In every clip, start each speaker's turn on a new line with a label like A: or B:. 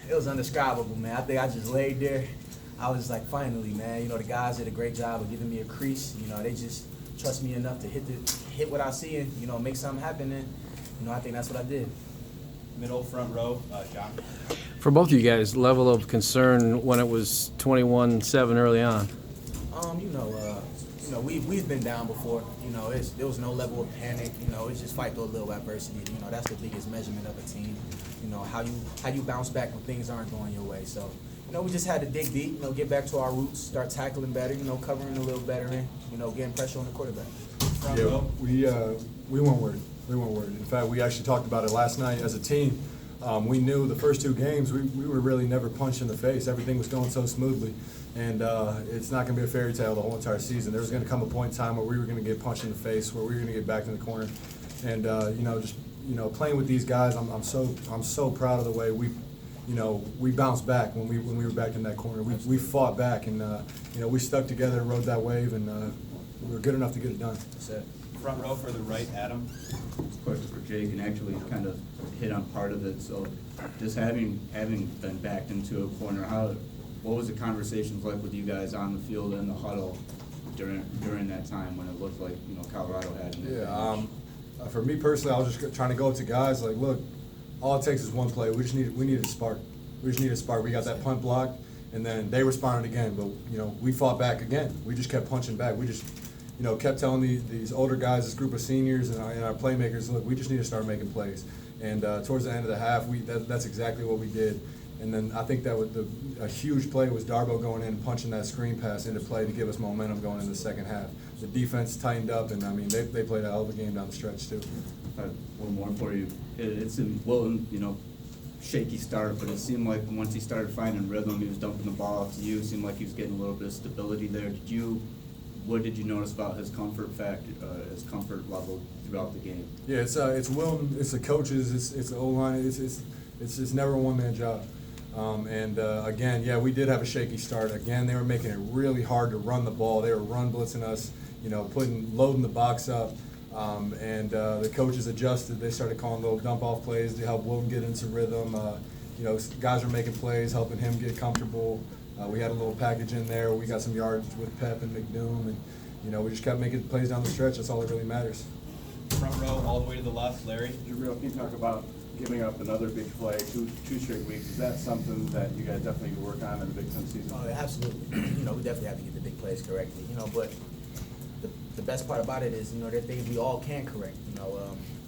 A: It was indescribable, man. I think I just laid there. I was like, finally, man. You know, the guys did a great job of giving me a crease. You know, they just trust me enough to hit what I see and, you know, make something happen. And, you know, I think that's what I did.
B: Middle, front row, John.
C: For both of you guys, level of concern when it was 21-7 early on.
A: We've been down before. You know, there was no level of panic. You know, it's just fight through a little adversity. You know, that's the biggest measurement of a team. You know, how you bounce back when things aren't going your way. So, you know, we just had to dig deep. You know, get back to our roots, start tackling better. You know, covering a little better, and, you know, getting pressure on the quarterback.
B: Front
D: Yeah,
B: row.
D: we weren't worried. We weren't worried. In fact, we actually talked about it last night as a team. We knew the first two games we were really never punched in the face. Everything was going so smoothly, and it's not going to be a fairy tale the whole entire season. There was going to come a point in time where we were going to get punched in the face, where we were going to get backed in the corner, and playing with these guys, I'm so proud of the way we bounced back when we were back in that corner. We fought back, and we stuck together and rode that wave, and we were good enough to get it done.
A: That's it.
B: Front row for the right, Adam.
E: Question for Jake, and actually kind of hit on part of it. So, just having been backed into a corner, what was the conversations like with you guys on the field and the huddle during that time when it looked like Colorado had an advantage?
D: For me personally, I was just trying to go to guys like, look, all it takes is one play. We needed a spark. We just needed a spark. We got that punt blocked, and then they responded again. But we fought back again. We just kept punching back. We just kept telling these older guys, this group of seniors and our playmakers, look, we just need to start making plays. And towards the end of the half, that's exactly what we did. And then I think that a huge play was Darbo going in and punching that screen pass into play to give us momentum going into the second half. The defense tightened up, and I mean they played a hell of a game down the stretch too.
E: One more for you. It's in Wilton, shaky start, but it seemed like once he started finding rhythm, he was dumping the ball off to you. It seemed like he was getting a little bit of stability there. What did you notice about his comfort his comfort level throughout the game?
D: Yeah, it's Wilton, it's the coaches, it's the O-line, it's never a one-man job. Again, yeah, we did have a shaky start. Again, they were making it really hard to run the ball. They were run blitzing us, loading the box up. The coaches adjusted. They started calling little dump-off plays to help Wilton get into rhythm. Guys were making plays, helping him get comfortable. We had a little package in there. We got some yards with Pep and McDoom, and we just kept making plays down the stretch. That's all that really matters.
B: Front row, all the way to the left, Larry.
F: Jabril, can you talk about giving up another big play two straight weeks? Is that something that you guys definitely need to work on in the Big Ten season?
A: Oh, absolutely. We definitely have to get the big plays correctly. But the best part about it is, there are things we all can correct.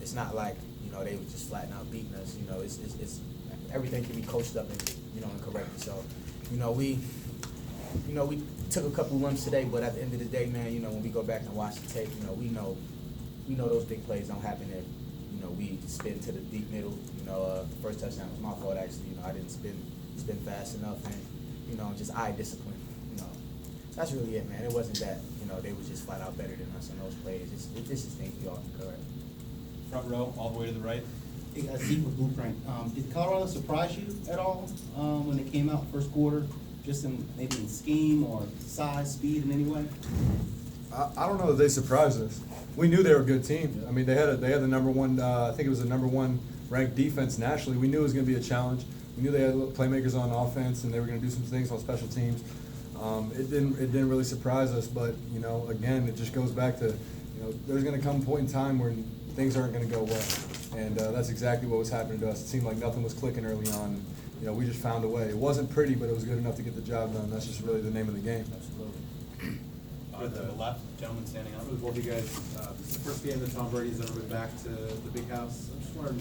A: It's not like they were just flat out beating us. It's everything can be coached up and corrected. So, we took a couple lumps today, but at the end of the day, man, when we go back and watch the tape, we know those big plays don't happen if we spin to the deep middle. The first touchdown was my fault actually. I didn't spin fast enough, and just eye discipline. That's really it, man. It wasn't that they were just flat out better than us on those plays. It's just things we all can correct.
B: Front row, all the way to the right.
G: Zeke with Blueprint. Did Colorado surprise you at all when they came out first quarter, just maybe in scheme or size, speed in any way?
D: I don't know that they surprised us. We knew they were a good team. I mean, they had the number one. I think it was the number one ranked defense nationally. We knew it was going to be a challenge. We knew they had playmakers on offense, and they were going to do some things on special teams. It didn't really surprise us, but again, it just goes back to there's going to come a point in time where things aren't going to go well, and that's exactly what was happening to us. It seemed like nothing was clicking early on. We just found a way. It wasn't pretty, but it was good enough to get the job done. That's just really the name of the game.
A: Absolutely.
B: To the left, gentleman standing up.
F: For both of you guys, this is the first game that Tom Brady's ever been back to the big house. I'm just wondering,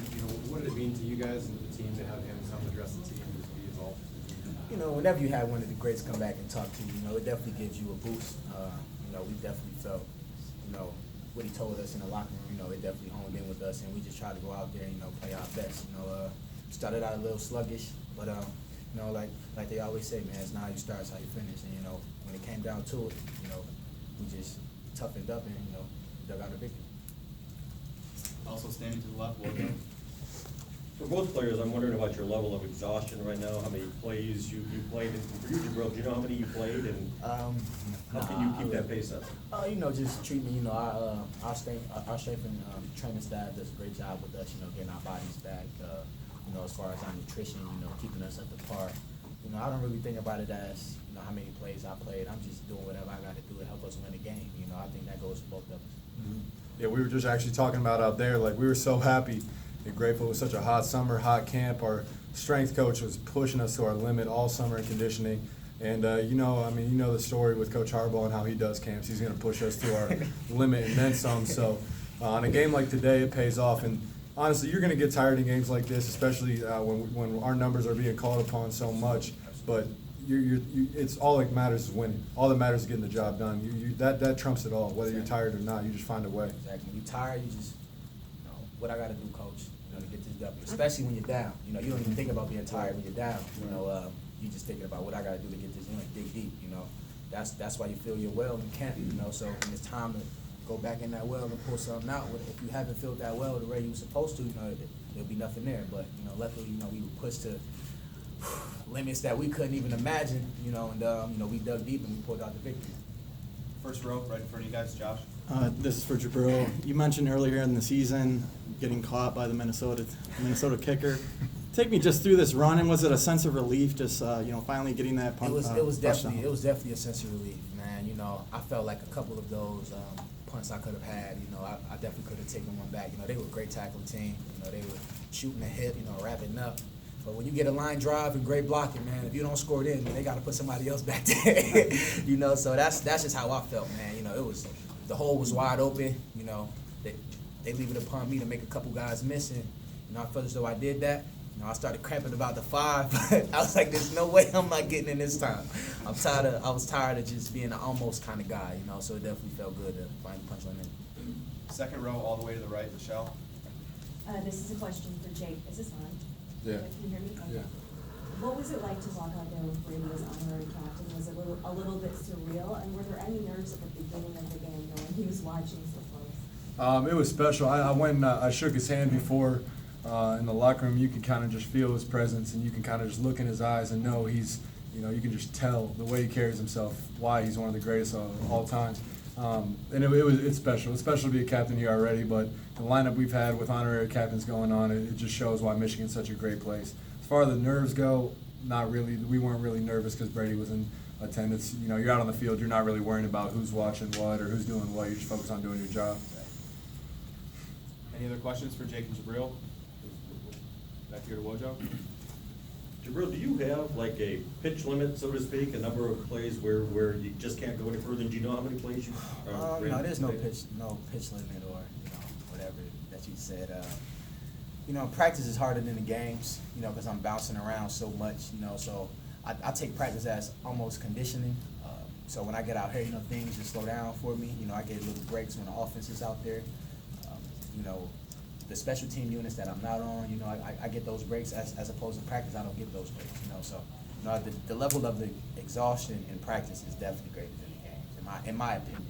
F: what did it mean to you guys and the team to have him come address the team and just be involved?
A: Whenever you have one of the greats come back and talk to you, it definitely gives you a boost. We definitely felt, what he told us in the locker room, it definitely honed in with us, and we just tried to go out there, play our best. Started out a little sluggish, but like they always say, man, it's not how you start, it's how you finish. And when it came down to it, we just toughened up and dug out a victory.
B: Also standing to the left, Logan.
H: For both players, I'm wondering about your level of exhaustion right now, how many plays you played. And for you, Jabril, do you know how many you played, and how can you keep that pace up?
A: Just treatment, our strength and training staff does a great job with us, getting our bodies back. you know, as far as our nutrition, you know, keeping us at the par. You know, I don't really think about it as, you know, how many plays I played. I'm just doing whatever I gotta do to help us win a game. You know, I think that goes for both of us.
D: Yeah, we were just actually talking about out there, like, we were so happy and grateful it was such a hot summer, hot camp. Our strength coach was pushing us to our limit all summer in conditioning. And, you know, I mean, you know the story with Coach Harbaugh and how he does camps. He's gonna push us to our limit and then some. So, on a game like today, it pays off. And honestly, you're gonna get tired in games like this, especially when our numbers are being called upon so much. But it's all that matters is winning. All that matters is getting the job done. That trumps it all. Whether you're tired or not, you just find a way.
A: Exactly. When you're tired, you just, you know, what I gotta do, coach, you know, to get this W. Especially when you're down. You know, you don't even think about being tired when you're down. You know, you just thinking about what I gotta do to get this win, dig deep, you know. That's why you feel your well in camp, you know. So when it's time to go back in that well and pull something out, if you haven't filled that well the way you were supposed to, you know, there'll be nothing there. But, you know, luckily, you know, we were pushed to limits that we couldn't even imagine, you know, and, you know, we dug deep and we pulled out the victory.
B: First row, right in front of you guys, Josh.
I: This is for Jabril. You mentioned earlier in the season getting caught by the Minnesota kicker. Take me just through this run, and was it a sense of relief just finally getting that punt?
A: It was
I: touchdown?
A: definitely a sense of relief, man. You know, I felt like a couple of those punts I could have had. You know, I definitely could have taken one back. You know, they were a great tackling team. You know, they were shooting the hip, you know, wrapping up. But when you get a line drive and great blocking, man, if you don't score it in, they got to put somebody else back there. You know, so that's just how I felt, man. You know, the hole was wide open. You know, they leave it upon me to make a couple guys miss, and you know, I felt as though I did that. You know, I started cramping about the 5, but I was like, there's no way I'm not getting in this time. I was tired of just being an almost kind of guy, you know, so it definitely felt good to find the punchline in.
B: Second row, all the way to the right, Michelle.
J: This is a question for Jake. Is this on?
D: Yeah.
J: Can you hear me? Okay.
D: Yeah.
J: What was it like to walk out there with Brady as honorary captain? Was it a little bit surreal? And were there any nerves at the beginning of the game when he was watching so close?
D: It was special. I went I shook his hand before in the locker room. You could kind of just feel his presence, and you can kind of just look in his eyes and know he's, you know, you can just tell the way he carries himself, why he's one of the greatest of all time. And it's special. It's special to be a captain here already, but the lineup we've had with honorary captains going on, it just shows why Michigan's such a great place. As far as the nerves go, not really. We weren't really nervous because Brady was in attendance. You know, you're out on the field, you're not really worrying about who's watching what or who's doing what. You're just focused on doing your job.
B: Any other questions for Jake and Jabril? Back here to Wojo.
H: Jabril, do you have like a pitch limit, so to speak, a number of plays where you just can't go any further? Do you know how many plays you?
A: No, there's no pitch limit or, you know, whatever that you said. You know, practice is harder than the games, you know, because I'm bouncing around so much, you know, so I take practice as almost conditioning. So when I get out here, you know, things just slow down for me. You know, I get little breaks when the offense is out there. You know, the special team units that I'm not on, you know, I get those breaks as opposed to practice. I don't get those breaks, you know. So, you know, the level of the exhaustion in practice is definitely greater than the games, in my opinion.